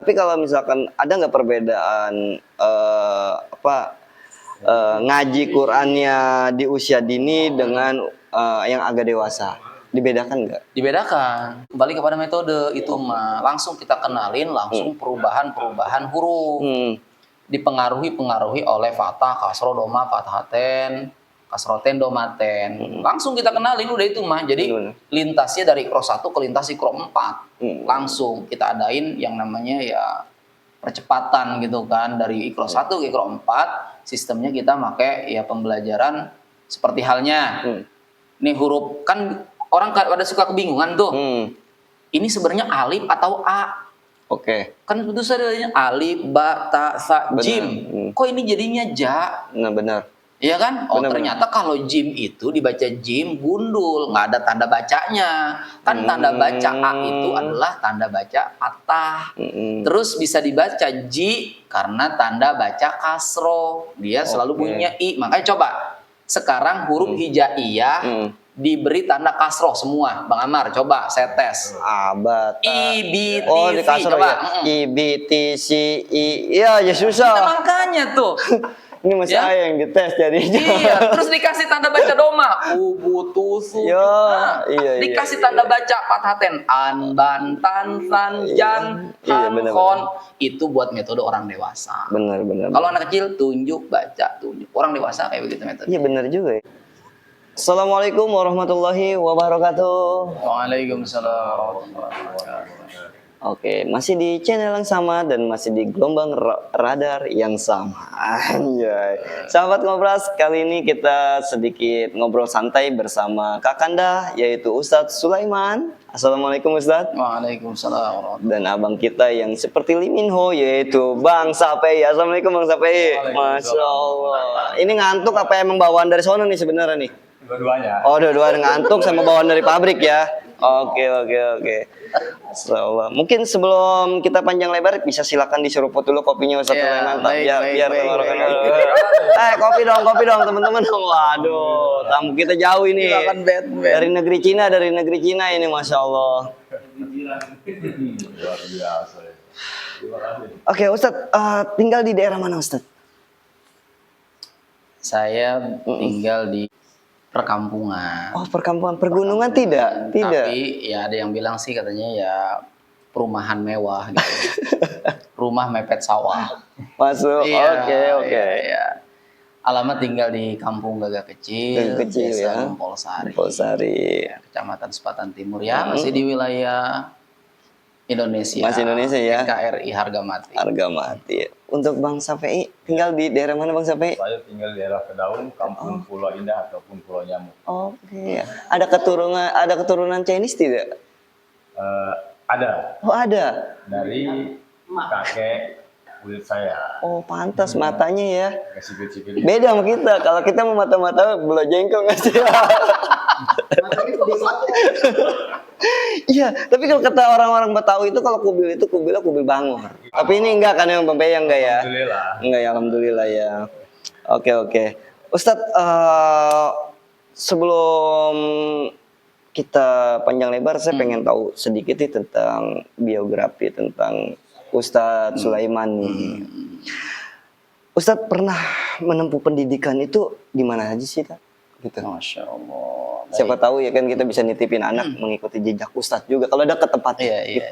Tapi kalau misalkan ada nggak perbedaan ngaji Qur'annya di usia dini dengan yang agak dewasa? Dibedakan nggak? Dibedakan. Kembali kepada metode itu mah langsung kita kenalin langsung perubahan huruf. Dipengaruhi oleh fathah, kasroh, doma, fathaten, kasroten, domaten. Langsung kita kenalin udah itu mah. Jadi lintasnya dari Iqra 1 ke lintas Iqra 4. Langsung kita adain yang namanya ya percepatan gitu kan, dari Iqra 1 ke Iqra 4. Sistemnya kita pakai ya pembelajaran seperti halnya. Nih huruf kan orang pada suka kebingungan tuh. Ini sebenarnya alif atau a? Oke. Kan itu saja alif, ba, ta, sa, jim. Kok ini jadinya ja? Nah, benar. Iya kan? Oh, ternyata kalau jim itu dibaca jim gundul, nggak ada tanda bacanya. Kan tanda baca a itu adalah tanda baca fathah. Terus bisa dibaca ji karena tanda baca kasro. Dia selalu bunyinya i. Makanya coba sekarang huruf hijaiyah diberi tanda kasroh semua. Bang Amar, coba saya tes. Abata. I, B, T, oh, di C, kasroh coba. Ya. I, B, T, C, I. Iya, ya susah. Nah, makanya tuh. Ini masih ya? Saya yang dites jadinya. Iya, terus dikasih tanda baca doma. Ubutusu. Nah, dikasih tanda baca fathaten. An, ban, tan, san, jan, han, kon. Itu buat metode orang dewasa. Benar. Kalau anak kecil, tunjuk, baca, tunjuk. Orang dewasa kayak begitu metode. Iya, benar juga ya. Assalamualaikum warahmatullahi wabarakatuh. Waalaikumsalam warahmatullahi wabarakatuh. Oke, masih di channel yang sama dan masih di gelombang radar yang sama. Anjay. Sahabat Ngobras, kali ini kita sedikit ngobrol santai bersama Kakanda, yaitu Ustadz Sulaiman. Assalamualaikum Ustadz. Waalaikumsalam. Dan abang kita yang seperti Liminho, yaitu Bang Sapei. Assalamualaikum Bang Sapei. Masya Allah. Ini ngantuk apa emang bawaan dari sono nih sebenarnya nih? Dua-duanya. Oh, dua-duanya ngantuk sama bawaan dari pabrik ya. Oke. Allah. Mungkin sebelum kita panjang lebar bisa silakan diseruput dulu kopinya Ustadz Sulaiman. Biar kopi dong teman-teman. Waduh, tamu kita jauh ini. Dari negeri Cina ini, Masya Allah. Luar biasa. Oke, Ustadz, tinggal di daerah mana Ustadz? Saya tinggal di perkampungan. Oh, perkampungan. Pergunungan tidak? Tapi ya ada yang bilang sih katanya ya perumahan mewah gitu. Rumah mepet sawah. Masuk. Oke. Iya. Alamat tinggal di Kampung Gagak Kecil, Desa Polsari. Ya, Kecamatan Sepatan Timur ya, masih di wilayah Indonesia. Masih Indonesia ya. KRI Hargamati. Untuk Bang Sapei tinggal di daerah mana Bang Sapei? Saya tinggal di daerah Kedaung, Kampung Pulau Indah ataupun Pulau Nyamuk. Oke. Ada keturunan Chinese tidak? Ada. Oh, ada. Dari kakek kulit saya. Oh, pantas matanya ya. Sipil-sipil. Beda sama kita. Kalau kita mau mata-mata bola jengkol nggak sih? Iya, tapi kalau kata orang-orang Betawi itu kalau kubil itu kubil bangor. Tapi ini enggak kan yang Bang enggak ya? Alhamdulillah. Enggak ya, alhamdulillah ya. Oke. Ustadz, sebelum kita panjang lebar, saya pengen tahu sedikit nih tentang biografi tentang Ustadz Sulaiman nih. Ustadz pernah menempuh pendidikan itu di mana aja sih, Kak? Gitu. Masya Allah. Siapa tahu ya kan kita bisa nitipin anak mengikuti jejak Ustadz juga kalau ada ke tempatnya. Iya.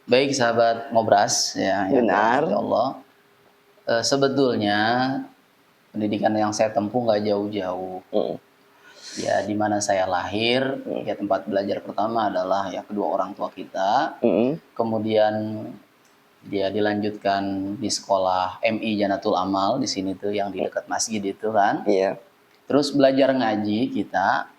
Baik sahabat Ngobras ya. Benar. Ya Allah. Sebetulnya pendidikan yang saya tempuh nggak jauh-jauh. Ya di mana saya lahir, ya tempat belajar pertama adalah ya kedua orang tua kita. Kemudian dia dilanjutkan di sekolah MI Janatul Amal di sini tuh yang di dekat masjid itu kan. Iya. Terus belajar ngaji kita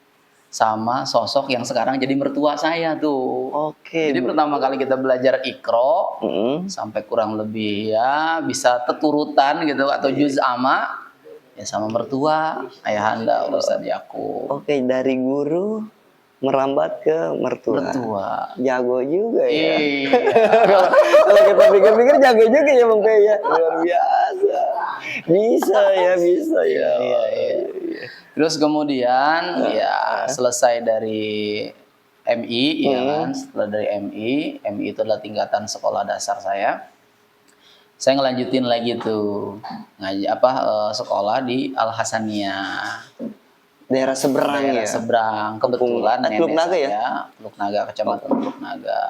sama sosok yang sekarang jadi mertua saya tuh. Oke. Jadi pertama kali kita belajar Iqra sampai kurang lebih ya bisa teturutan gitu atau juz amma ya sama mertua ayahanda Ustaz Yakub. Oke, dari guru merambat ke mertua. Jago juga ya. Iya. Kalau kita pikir-pikir jago juga ya Bang Pei ya. Luar biasa. Bisa ya. Iya. Terus kemudian ya selesai dari MI, ya kan. Setelah dari MI itu adalah tingkatan sekolah dasar saya. Saya ngelanjutin lagi tuh sekolah di Al Hasaniyah. Daerah seberang Daerah ya. seberang. Kebetulan Teluk nenek Naga ya? saya, Teluk Naga, Kecamatan Teluk Naga.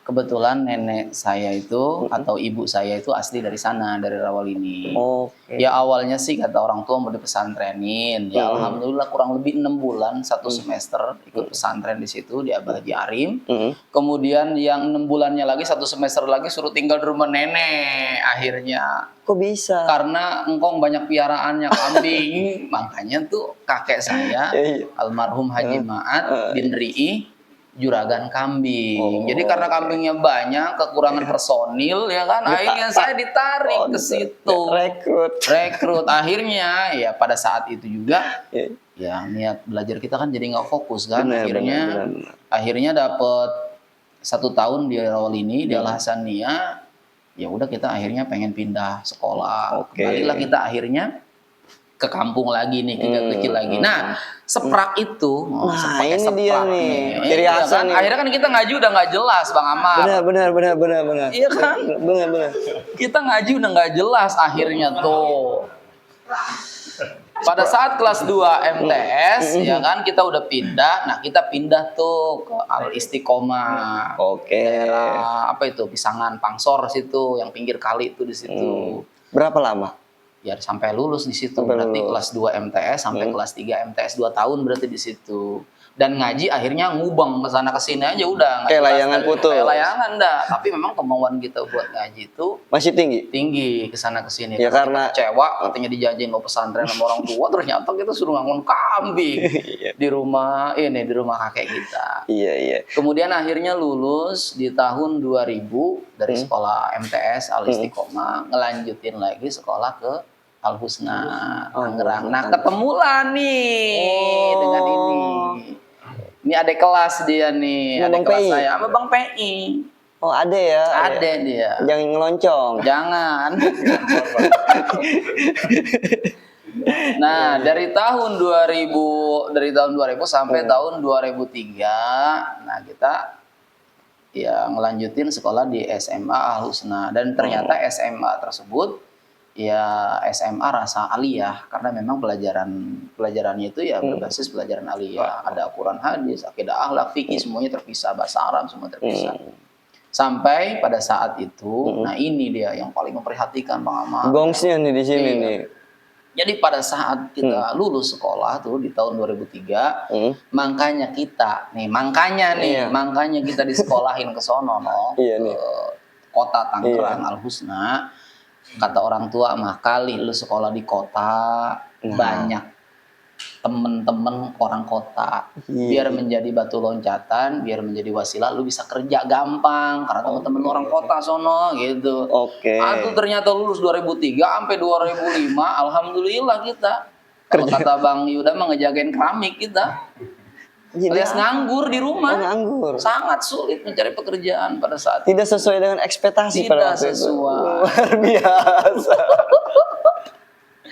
Kebetulan nenek saya itu atau ibu saya itu asli dari sana, dari Rawalini. Oke. Ya awalnya sih kata orang tua mau dipesantrenin. Ya alhamdulillah kurang lebih 6 bulan, 1 semester ikut pesantren di situ di Abah Haji Arim. Kemudian yang 6 bulannya lagi 1 semester lagi suruh tinggal di rumah nenek akhirnya. Kok bisa? Karena engkong banyak piaraannya kambing, makanya tuh kakek saya almarhum Haji Ma'at bin Ri'i juragan kambing. Jadi karena kambingnya banyak, kekurangan personil ya kan, akhirnya saya ditarik ke situ. Rekrut. Akhirnya ya pada saat itu juga ya niat belajar kita kan jadi nggak fokus kan. Akhirnya dapat 1 tahun di Rawalini di Al Hasaniyah. Ya udah kita akhirnya pengen pindah sekolah. Balilah kita akhirnya ke kampung lagi nih, kecil lagi. Nah, seprak itu, ini seprak dia nih, ciri iya khas kan? nih. Akhirnya kan kita ngaji udah nggak jelas, Bang Amar. Benar. Iya kan? Benar. Kita ngaji udah nggak jelas akhirnya tuh. Pada saat kelas 2 MTS, ya kan kita udah pindah. Nah, kita pindah tuh ke Al Istiqomah. Daerah apa itu? Pisangan Pangsor situ, yang pinggir kali itu di situ. Berapa lama? Ya sampai lulus di situ. Berarti kelas 2 MTS sampai kelas 3 MTS 2 tahun berarti di situ. Dan ngaji akhirnya ngubeng ke sana ke sini aja udah kayak layangan putus. Kayak layangan dah. Tapi memang kemauan kita buat ngaji itu masih tinggi ke sana ke sini. Ya karena kecewa katanya dijanjiin mau pesantren sama orang tua, ternyata kita suruh ngangon kambing di rumah kakek kita. Iya. Kemudian akhirnya lulus di tahun 2000 dari sekolah MTS Al Istiqomah, ngelanjutin lagi sekolah ke Al Husna Tangerang. Nah, ketemulah nih dengan ini. Ini adik kelas dia nih, adik kelas saya sama Bang PI. Oh, ada ya? Ada dia. Jangan ngeloncong. Jangan. Nah, dari tahun 2000 sampai tahun 2003, nah kita ya ngelanjutin sekolah di SMA Al Husna, dan ternyata SMA tersebut ya SMA rasa aliyah karena memang pelajarannya itu ya berbasis pelajaran aliyah, ada Quran, hadis, akidah, akhlak, fikih, semuanya terpisah, bahasa Arab semua terpisah. Sampai pada saat itu, nah ini dia yang paling memperhatikan Bang Amar. Gongsnya nih di sini nih. Jadi pada saat kita lulus sekolah tuh di tahun 2003, makanya kita disekolahin ke sono ke kota Tangerang Al Husna. Kata orang tua mah kali lu sekolah di kota banyak temen-temen orang kota, biar menjadi batu loncatan, biar menjadi wasilah lu bisa kerja gampang karena temen-temen orang kota sono gitu. Aku ternyata lulus 2003 sampai 2005, alhamdulillah kita. Kalau kata Bang Yuda mah ngejagain keramik kita. Alias nganggur di rumah. Sangat sulit mencari pekerjaan pada saat tidak sesuai dengan ekspektasi. Tidak sesuai. Luar biasa.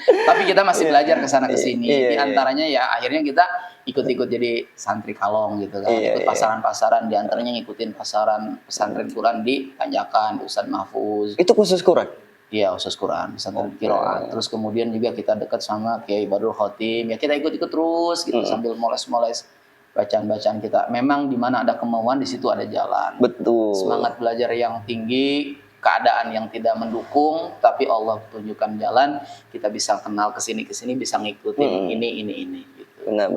Tapi kita masih belajar ke sana ke sini. Di antaranya ya akhirnya kita ikut-ikut jadi santri kalong gitu kan. Ikut pasaran-pasaran, di antaranya ngikutin pasaran pesantren Quran di Tanjakan, di Ustadz Mahfuz. Itu khusus Quran? Iya, khusus Quran, pesantren Qiraat. Terus kemudian juga kita dekat sama Kiai Badrul Khotim. Ya kita ikut-ikut terus gitu sambil moles-moles bacaan-bacaan kita. Memang di mana ada kemauan di situ ada jalan. Betul. Semangat belajar yang tinggi, keadaan yang tidak mendukung, tapi Allah tunjukkan jalan, kita bisa kenal kesini bisa ngikutin ini gitu. Benar.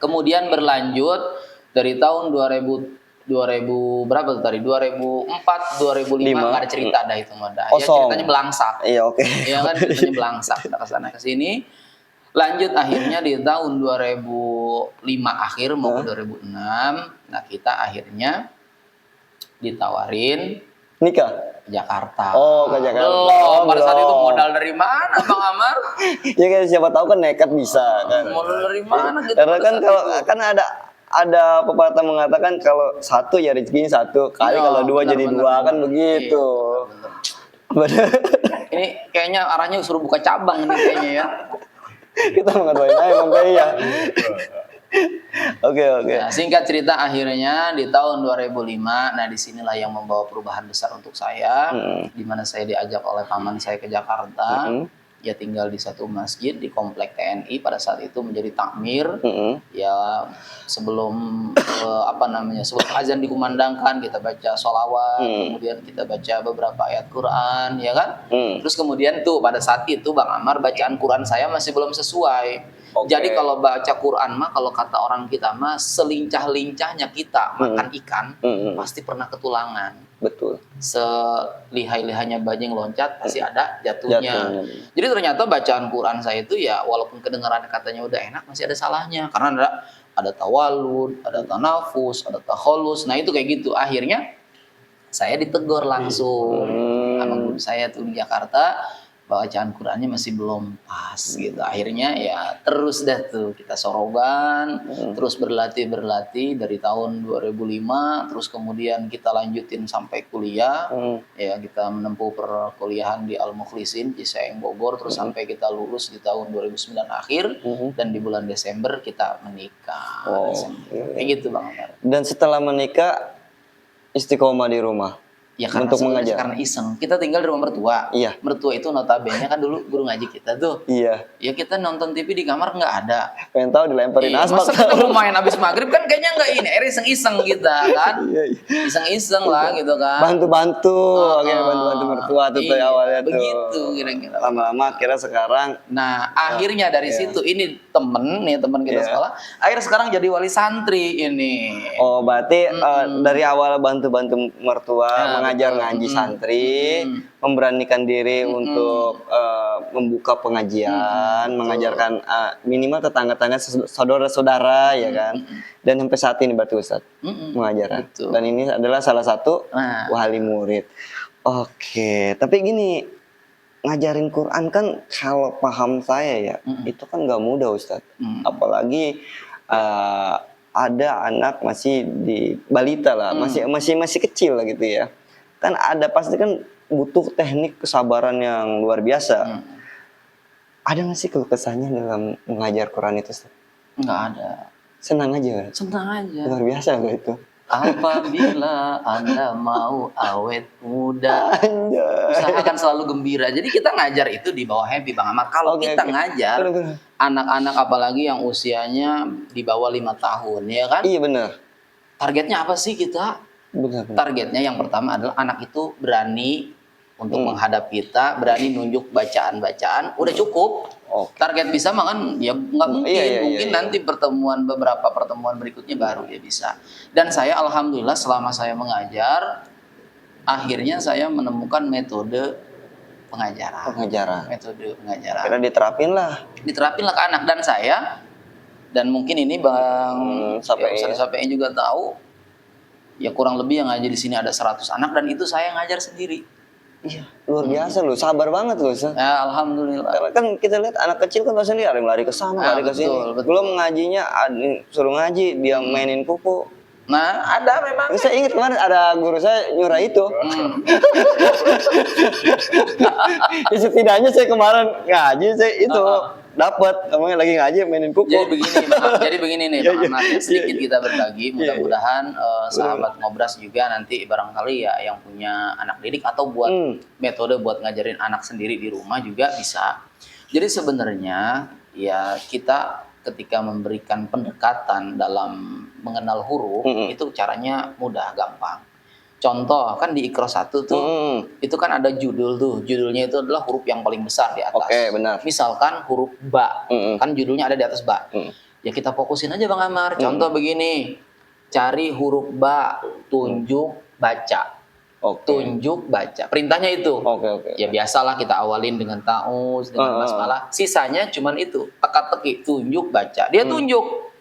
Kemudian berlanjut dari tahun 2000 berapa tuh tadi? 2004, 2005 enggak ada cerita dah itu mah dah. Ya ceritanya belangsak. Iya, Iya kan ceritanya belangsak ke sana ke sini. Lanjut akhirnya di tahun 2005 akhir mau ke 2006, nah kita akhirnya ditawarin nikah Jakarta. Ke Jakarta. Pada saat itu modal dari mana Bang Amar? Ya kan siapa tahu kan nekat bisa kan. Modal dari mana gitu. Karena kan kalau kan ada pepatah mengatakan kalau satu ya rezekinya satu kali, kalau dua jadi dua kan begitu. Benar. Ini kayaknya arahnya suruh buka cabang ini kayaknya ya. Kita mengatakan Bang Pei ya. Oke, oke. Nah, singkat cerita akhirnya di tahun 2005, nah disinilah yang membawa perubahan besar untuk saya, di mana saya diajak oleh paman saya ke Jakarta. Ya tinggal di satu masjid di komplek TNI pada saat itu menjadi takmir. Ya sebelum sebelum azan dikumandangkan kita baca sholawat, kemudian kita baca beberapa ayat Quran, ya kan? Terus kemudian tuh pada saat itu Bang Amar bacaan Quran saya masih belum sesuai. Oke. Jadi kalau baca Quran mah kalau kata orang kita mah selincah-lincahnya kita makan ikan pasti pernah ketulangan. Betul. Selihai-lihainya bajing loncat pasti ada jatuhnya. Jatuhnya. Jadi ternyata bacaan Quran saya itu ya walaupun kedengaran katanya udah enak masih ada salahnya karena ada tawalud, ada tanafus, ada takholus. Nah itu kayak gitu. Akhirnya saya ditegur langsung sama guru saya tuh di Jakarta. Bacaan Qurannya masih belum pas gitu. Akhirnya ya terus dah tuh kita soroban, terus berlatih dari tahun 2005, terus kemudian kita lanjutin sampai kuliah. Ya kita menempuh perkuliahan di Al Mukhlisin Cisaeng Bogor, terus sampai kita lulus di tahun 2009 akhir dan di bulan Desember kita menikah. Kayak gitu Bang Amar. Dan setelah menikah istiqomah di rumah. Ya karena untuk mengajar. Karena iseng. Kita tinggal di rumah mertua. Iya. Mertua itu notabene kan dulu guru ngaji kita tuh. Iya. Ya kita nonton TV di kamar nggak ada. Pengen tahu dilemparin asbak. Masa kita mau main abis maghrib kan kayaknya nggak ini. Iseng-iseng kita kan. Iseng-iseng lah gitu kan. Bantu-bantu. Oke, bantu-bantu mertua tuh iya, awalnya tuh. Begitu kira-kira. Lama-lama akhirnya sekarang. Nah akhirnya dari situ ini temen kita sekolah. Akhirnya sekarang jadi wali santri ini. Oh berarti dari awal bantu-bantu mertua mengajar ngaji santri, memberanikan diri untuk membuka pengajian, mengajarkan minimal tetangga-tetangga saudara-saudara ya kan. Dan sampai saat ini berarti Ustadz mengajar. Dan ini adalah salah satu wali murid. Oke, tapi gini, ngajarin Quran kan kalau paham saya ya, itu kan nggak mudah Ustadz. Apalagi ada anak masih di balita lah, masih kecil lah gitu ya. Kan ada pasti kan butuh teknik kesabaran yang luar biasa. Ada nggak sih keluh kesahnya dalam mengajar Quran itu? Nggak ada. Senang aja. Senang aja. Luar biasa loh itu. Apabila Anda mau awet muda, usahakan selalu gembira. Jadi kita ngajar itu di bawah happy Bang Ahmad. Kalau kita ngajar anak-anak apalagi yang usianya di bawah 5 tahun, ya kan? Iya benar. Targetnya apa sih kita? Benar. Targetnya yang pertama adalah anak itu berani untuk menghadap kita, berani nunjuk bacaan-bacaan, udah cukup. Target bisa makan ya nggak mungkin, nanti beberapa pertemuan berikutnya baru dia bisa. Dan saya alhamdulillah selama saya mengajar, akhirnya saya menemukan metode pengajaran. Metode pengajaran. Karena diterapin lah ke anak dan saya, dan mungkin ini Bang Sampai juga tahu. Ya kurang lebih yang ngajar di sini ada 100 anak dan itu saya ngajar sendiri. Iya, luar biasa loh, sabar banget loh. Ya, alhamdulillah. Karena kan kita lihat anak kecil kan sendiri ada yang lari ke sana, lari ke sini. Belum ngajinya suruh ngaji, dia mainin kuku. Nah, ada memang. Saya ingat kemarin ada guru saya nyurah itu. Ya, setidaknya saya kemarin ngaji saya itu dapat namanya lagi ngaji mainin kuku. Jadi begini nih Bang Ahmad, sedikit kita berbagi. Mudah-mudahan sahabat Ngobras juga nanti barangkali ya yang punya anak didik atau buat metode buat ngajarin anak sendiri di rumah juga bisa. Jadi sebenarnya ya kita ketika memberikan pendekatan dalam mengenal huruf itu caranya mudah, gampang. Contoh kan di Iqra 1 tuh itu kan ada judul tuh. Judulnya itu adalah huruf yang paling besar di atas. Oke, benar. Misalkan huruf ba. Kan judulnya ada di atas ba. Ya kita fokusin aja Bang Amar. Contoh begini. Cari huruf ba, tunjuk, baca. Tunjuk, baca. Perintahnya itu. Ya biasalah kita awalin dengan ta'uz, dengan basmalah. Sisanya cuman itu. Teka-teki, tunjuk, baca. Dia tunjuk.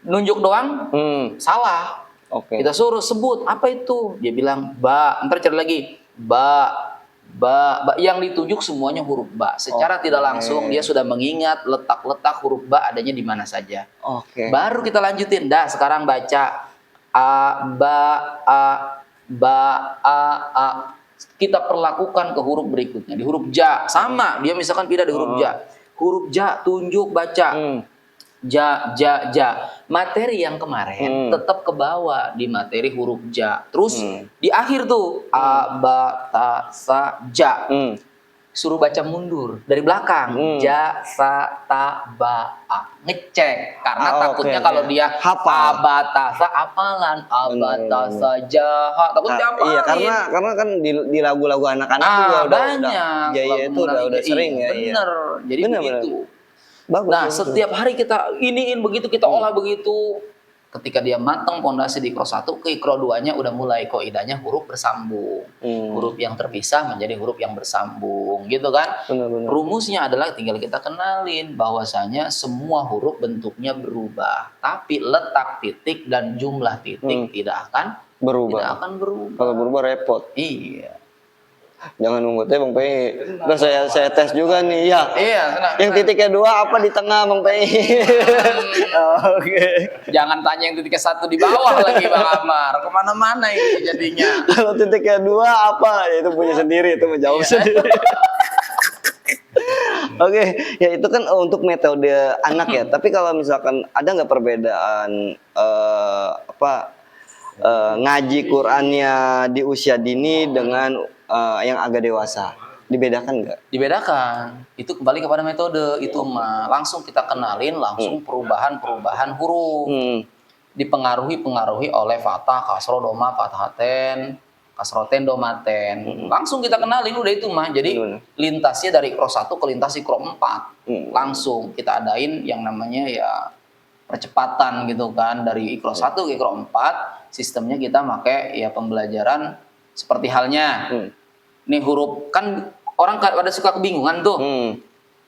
Nunjuk doang salah. Kita suruh sebut apa itu, dia bilang ba, ntar cari lagi ba, yang ditunjuk semuanya huruf ba. Secara tidak langsung dia sudah mengingat letak-letak huruf ba adanya di mana saja. Baru kita lanjutin, dah sekarang baca a, ba, a, ba, a. Kita perlakukan ke huruf berikutnya. Di huruf ja sama, dia misalkan pindah di huruf ja. Huruf ja tunjuk baca. ja. Materi yang kemarin tetap ke bawah di materi huruf ja. Terus di akhir tuh a, ba, ta, sa, ja. Suruh baca mundur dari belakang. Ja, sa, ta, ba, a. Ngecek. Karena takutnya kalau dia hafal. a, ba, ta, sa, hafalan. A, ba, ta, sa, ja, ha. Takut diapalin. Iya, karena kan di lagu-lagu anak-anak juga banyak. Jaya itu udah sering ya. Bener. Jadi begitu. Bagus. Nah, setiap hari kita iniin begitu, kita olah begitu. Ketika dia matang pondasi di Iqra 1 ke Iqra 2-nya udah mulai kaidahnya huruf bersambung. Huruf yang terpisah menjadi huruf yang bersambung, gitu kan? Benar. Rumusnya adalah tinggal kita kenalin bahwasanya semua huruf bentuknya berubah, tapi letak titik dan jumlah titik tidak akan berubah. Kalau berubah repot. Iya. Jangan nunggu teh Bang Pei. Udah saya tes juga nih ya. Iya, yang titiknya 2 apa di tengah Bang Pei? Oke. Jangan tanya yang titiknya 1 di bawah lagi Bang Amar. Kemana-mana ini jadinya. Kalau titiknya 2 apa? Ya, itu punya sendiri, itu menjawab sendiri. Oke, ya itu kan untuk metode anak ya. Tapi kalau misalkan ada nggak perbedaan ngaji Qur'annya di usia dini dengan yang agak dewasa? Dibedakan nggak? Dibedakan. Itu kembali kepada metode itu mah. Langsung kita kenalin langsung perubahan-perubahan huruf. Dipengaruhi oleh fathah, kasroh, doma, fathaten, kasroten, domaten. Langsung kita kenalin udah itu mah. Jadi lintasnya dari Iqra 1 ke lintas Iqra 4. Langsung kita adain yang namanya ya percepatan gitu kan, dari Iqra 1 ke Iqra 4. Sistemnya kita pakai ya pembelajaran seperti halnya nih huruf, kan orang pada suka kebingungan tuh.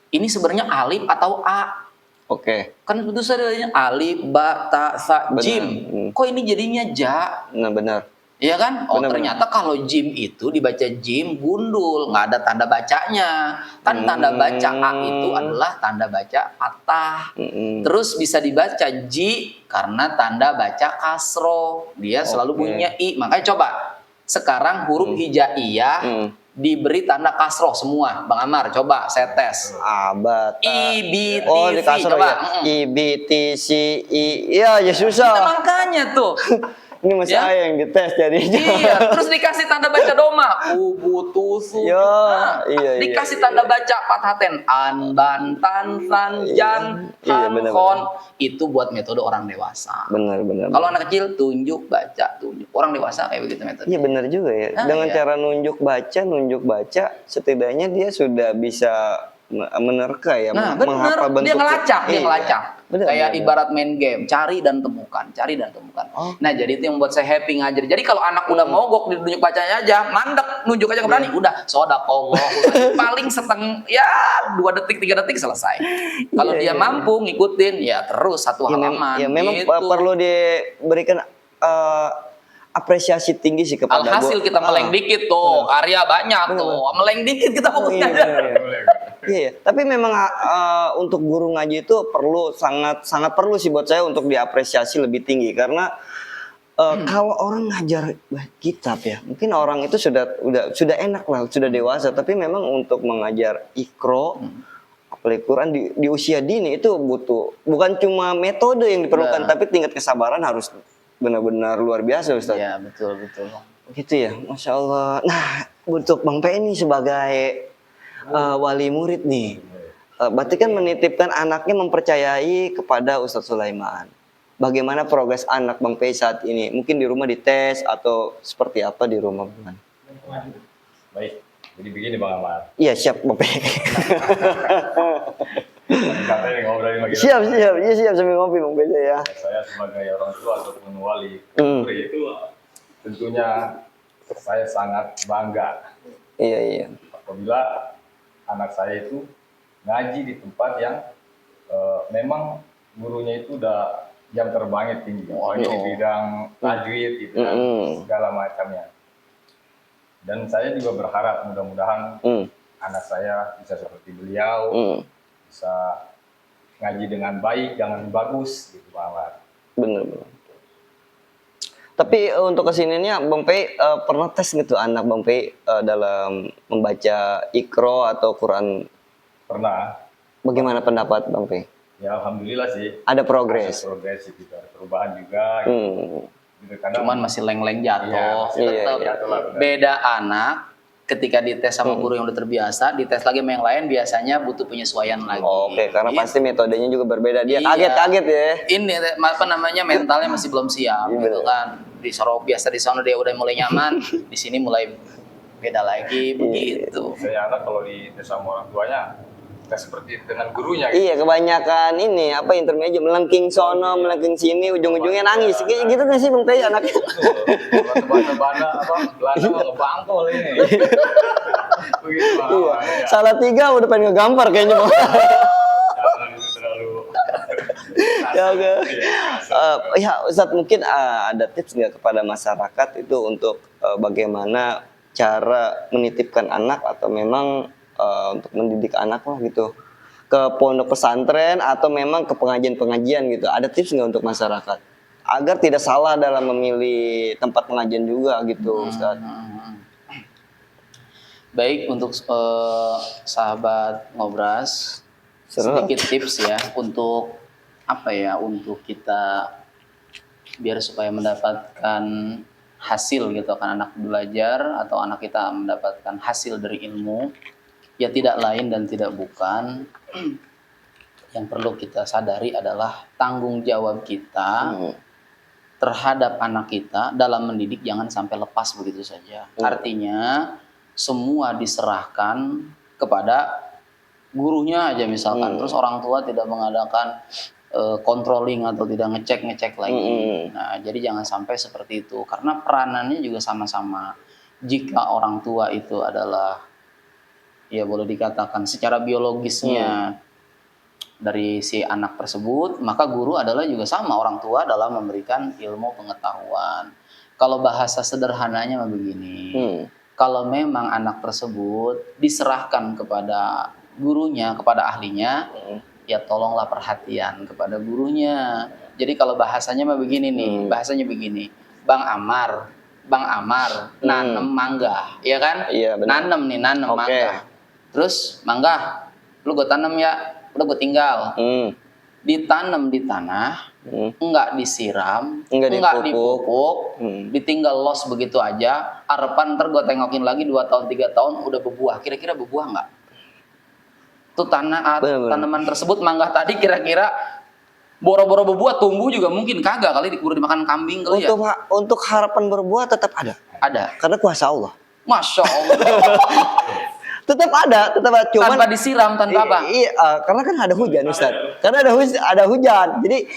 Ini sebenarnya alif atau a? Oke. Kan itu sebenarnya alif, ba, ta, sa, jim. Kok ini jadinya ja? Nah, benar. Iya kan? Oh, ternyata kalau jim itu dibaca jim gundul, nggak ada tanda bacanya. Kan tanda baca a itu adalah tanda baca fathah. Terus bisa dibaca ji karena tanda baca kasro. Dia selalu bunyinya i. Makanya coba sekarang huruf hijaiyah diberi tanda kasroh semua. Bang Amar, coba saya tes. Abata. I, B, T, Oh, di C. kasroh Coba. ya. I, B, T, C, I. Iya, ya susah. Nah, makanya tuh. Ini masih Ya? saya yang dites jadinya. Iya, terus dikasih tanda baca doma. Ubutusu. Ya, iya. Dikasih tanda baca fathaten. An, ban, tan, san, jan, Iya, han, benar, khon. Itu buat metode orang dewasa. Benar. Kalau anak kecil tunjuk, baca, tunjuk. Orang dewasa kayak begitu metode. Iya benar juga ya. Dengan cara nunjuk baca, setidaknya dia sudah bisa menerka ya. Nah, benar. Dia ngelacak, Kayak ibarat main game, cari dan temukan. Nah, jadi itu yang membuat saya happy ngajar. Jadi kalau anak udah mogok ditunjuk bacanya aja, mandek, nunjuk aja berani, udah sodakoh. Paling ya 2 detik, 3 detik selesai. Kalau dia mampu ngikutin, ya terus satu halaman. Ya memang gitu. perlu diberikan apresiasi tinggi sih kepada Alhasil kita meleng dikit tuh, karya banyak tuh. Meleng dikit kita fokusnya. Iya, tapi memang untuk guru ngaji itu sangat perlu sih buat saya untuk diapresiasi lebih tinggi karena kalau orang ngajar kitab ya, mungkin orang itu sudah enak lah, sudah dewasa, tapi memang untuk mengajar Iqra apalagi Quran di usia dini itu bukan cuma metode yang diperlukan, tapi tingkat kesabaran harus benar-benar luar biasa, Ustaz. Iya, betul. Gitu ya, Masya Allah. Nah, untuk Bang P ini sebagai wali murid nih, berarti kan menitipkan anaknya mempercayai kepada Ustadz Sulaiman. Bagaimana progres anak Bang P saat ini? Mungkin di rumah dites atau seperti apa di rumah, Bang? Baik, jadi begini Bang Amar. Iya, siap Bang P. Katanya ngobrolin lagi. Siap, sambil ngopi Bang P ya. Saya sebagai orang tua ataupun wali murid itu tentunya saya sangat bangga. Iya. Apabila anak saya itu ngaji di tempat yang memang gurunya itu udah jam terbangnya tinggi, di bidang tajwid gitu kan, segala macamnya. Dan saya juga berharap mudah-mudahan anak saya bisa seperti beliau, bisa ngaji dengan baik, dengan bagus gitu Pak Amar. Bener. Tapi untuk kesininya Bang P pernah tes gitu anak Bang P dalam membaca Iqra atau Quran? Pernah. Bagaimana pendapat Bang P? Ya alhamdulillah sih. Ada progres. Progresif gitu, ada perubahan juga. Gitu. Hmm. Gitu, karena Cuman masih leng-leng jatuh. masih Iya, Tetap iya, itulah benar. beda anak ketika dites sama guru yang udah terbiasa, dites lagi sama yang lain biasanya butuh penyesuaian lagi. Oke, karena Gitu. pasti metodenya juga berbeda. Dia Iya. kaget-kaget ya. Ini apa namanya mentalnya masih belum siap Iya, gitu bener. kan. Di Soro biasa di sana dia udah mulai nyaman, di sini mulai beda lagi begitu. Saya anak kalau di tes sama orang tuanya nggak seperti dengan gurunya. Gitu. Iya, kebanyakan ini apa intermediate melengking sono, melengking sini, ujung-ujungnya nangis. Kayak gitu nggak sih Bang Teh anaknya? Bahasa-bahasa apa Belanda mah ngebangkol ini. Begitu Bang. Iya. Ya. Salah 3 udah pengen ngegampar kayaknya Bang. Jangan itu terlalu. Ya, oke. Iya, Ya Ustadz mungkin ada tips nggak kepada masyarakat itu untuk bagaimana cara menitipkan anak atau memang untuk mendidik anak lah gitu ke pondok pesantren atau memang ke pengajian-pengajian gitu. Ada tips nggak untuk masyarakat agar tidak salah dalam memilih tempat pengajian juga gitu Ustadz? Baik untuk sahabat Ngobras, Seru. sedikit tips ya untuk apa ya, untuk kita biar supaya mendapatkan hasil gitu kan, anak belajar atau anak kita mendapatkan hasil dari ilmu, ya tidak lain dan tidak bukan yang perlu kita sadari adalah tanggung jawab kita terhadap anak kita dalam mendidik jangan sampai lepas begitu saja. Artinya semua diserahkan kepada gurunya aja misalkan, terus orang tua tidak mengadakan controlling atau tidak ngecek lagi. Nah, jadi jangan sampai seperti itu karena peranannya juga sama-sama. Jika orang tua itu adalah ya boleh dikatakan secara biologisnya dari si anak tersebut, maka guru adalah juga sama orang tua dalam memberikan ilmu pengetahuan. Kalau bahasa sederhananya begini, kalau memang anak tersebut diserahkan kepada gurunya, kepada ahlinya, ya tolonglah perhatian kepada gurunya. Jadi kalau bahasanya begini nih, bahasanya begini, Bang Amar nanem mangga, ya kan? Iya, benar. Nanem mangga. Terus mangga, lu gue tanam ya, udah gue tinggal. Ditanam di tanah, enggak disiram, enggak dipupuk, ditinggal los begitu aja. Harapan ntar gue tengokin lagi 2 tahun 3 tahun udah berbuah. Kira-kira berbuah enggak? Tuh tanaman tersebut mangga tadi kira-kira boro-boro berbuah, tumbuh juga mungkin kagak kali udah dimakan kambing kali ya. Untuk harapan berbuah tetap ada. Ada. Karena kuasa Allah. Masya Allah. Tetap ada, cuman Tanpa disiram, tanpa apa? Iya, karena kan ada hujan Ustaz. Karena ada hujan. Jadi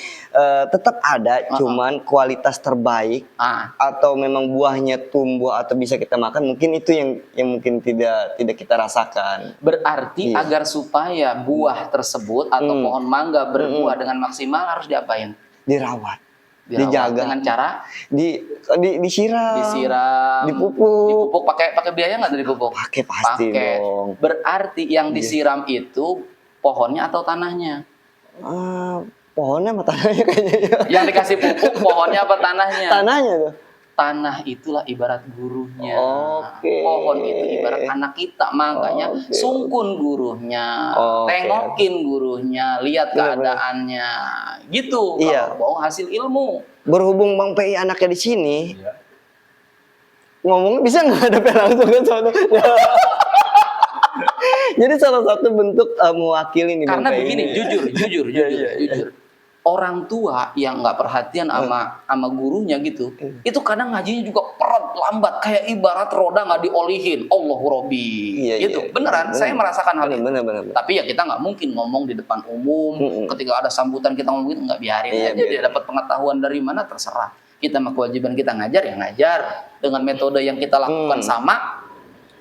tetap ada, cuman kualitas terbaik atau memang buahnya tumbuh atau bisa kita makan, mungkin itu yang mungkin tidak kita rasakan. Berarti agar supaya buah tersebut atau pohon mangga berbuah dengan maksimal harus diapain? Dirawat, dijaga dengan cara disiram, dipupuk pakai biaya nggak dari pupuk? Pakai pasti dong. Berarti yang disiram itu pohonnya atau tanahnya? Pohonnya sama tanahnya kayaknya. Yang dikasih pupuk pohonnya apa tanahnya? Tanahnya tuh. Tanah itulah ibarat gurunya. Oke. Pohon itu ibarat anak kita, makanya sungkun gurunya, tengokin gurunya, lihat keadaannya, gitu. Iya. Kalau mau hasil ilmu. Berhubung Bang PI anaknya di sini, ngomongnya bisa nggak ada langsung ke sana? Jadi salah satu bentuk mewakili nih Karena Bang PI. begini, jujur. Orang tua yang nggak perhatian sama gurunya gitu, itu kadang ngajinya juga lambat, kayak ibarat roda nggak diolihin. Allahu Robbi, gitu. Beneran, saya merasakan hal itu. Bener. Tapi ya kita nggak mungkin ngomong di depan umum. Ketika ada sambutan kita ngomong gitu, nggak biarin aja dia dapat pengetahuan dari mana terserah. Kita mah kewajiban kita ngajar ya ngajar dengan metode yang kita lakukan sama.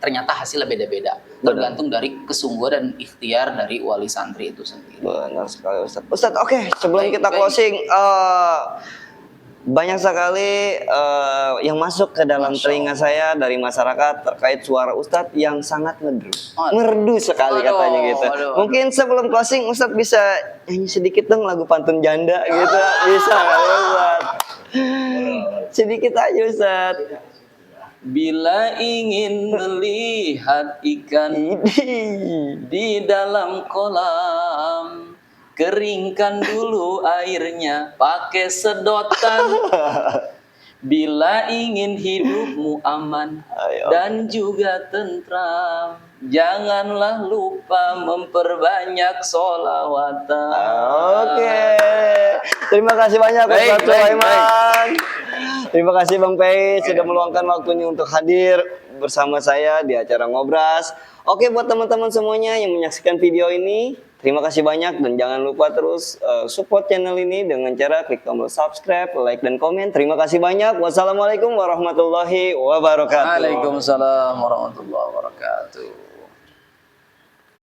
Ternyata hasilnya beda-beda, tergantung dari kesungguhan dan ikhtiar dari wali santri itu sendiri. Benar sekali Ustadz. Oke, sebelum kita closing, banyak sekali yang masuk ke dalam telinga saya dari masyarakat terkait suara Ustadz yang sangat merdu sekali katanya gitu. Mungkin sebelum closing Ustadz bisa nyanyi sedikit dong lagu pantun janda gitu, bisa nggak Ustadz? Sedikit aja Ustadz. Bila ingin melihat ikan di dalam kolam, keringkan dulu airnya pakai sedotan. Bila ingin hidupmu aman dan juga tentram, janganlah lupa memperbanyak sholawatan. Oke. Terima kasih banyak Baik, Ustaz baik, Sulaiman. Terima kasih Bang Pei sudah meluangkan waktunya untuk hadir bersama saya di acara Ngobras. Oke, buat teman-teman semuanya yang menyaksikan video ini, terima kasih banyak dan jangan lupa terus support channel ini dengan cara klik tombol subscribe, like dan komen. Terima kasih banyak. Wassalamualaikum warahmatullahi wabarakatuh. Waalaikumsalam warahmatullahi wabarakatuh.